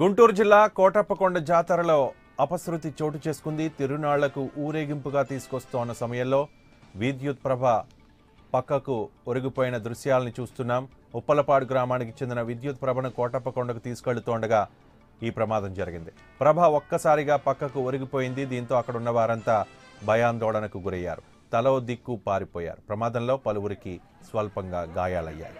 గుంటూరు జిల్లా కోటప్పకొండ జాతరలో అపశృతి చోటు చేసుకుంది. తిరునాళ్లకు ఊరేగింపుగా తీసుకొస్తున్న సమయంలో విద్యుత్ ప్రభ పక్కకు ఒరిగిపోయిన దృశ్యాలను చూస్తున్నాం. ఉప్పలపాడు గ్రామానికి చెందిన విద్యుత్ ప్రభను కోటప్పకొండకు తీసుకెళ్తుండగా ఈ ప్రమాదం జరిగింది. ప్రభ ఒక్కసారిగా పక్కకు ఒరిగిపోయింది. దీంతో అక్కడ ఉన్న వారంతా భయాందోళనకు గురయ్యారు. తలో దిక్కు పారిపోయారు. ప్రమాదంలో పలువురికి స్వల్పంగా గాయాలయ్యాయి.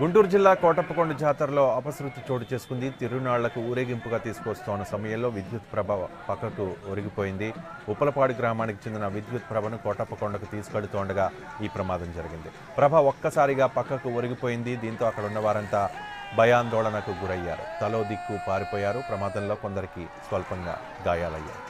గుంటూరు జిల్లా కోటప్పకొండ జాతరలో అపశృతి చోటు చేసుకుంది. తిరునాళ్లకు ఊరేగింపుగా తీసుకొస్తున్న సమయంలో విద్యుత్ ప్రభ పక్కకు ఒరిగిపోయింది. ఉప్పలపాడు గ్రామానికి చెందిన విద్యుత్ ప్రభను కోటప్పకొండకు తీసుకెళ్తుండగా ఈ ప్రమాదం జరిగింది. ప్రభ ఒక్కసారిగా పక్కకు ఒరిగిపోయింది. దీంతో అక్కడ ఉన్న వారంతా భయాందోళనకు గురయ్యారు. తలో దిక్కు పారిపోయారు. ప్రమాదంలో కొందరికి స్వల్పంగా గాయాలయ్యాయి.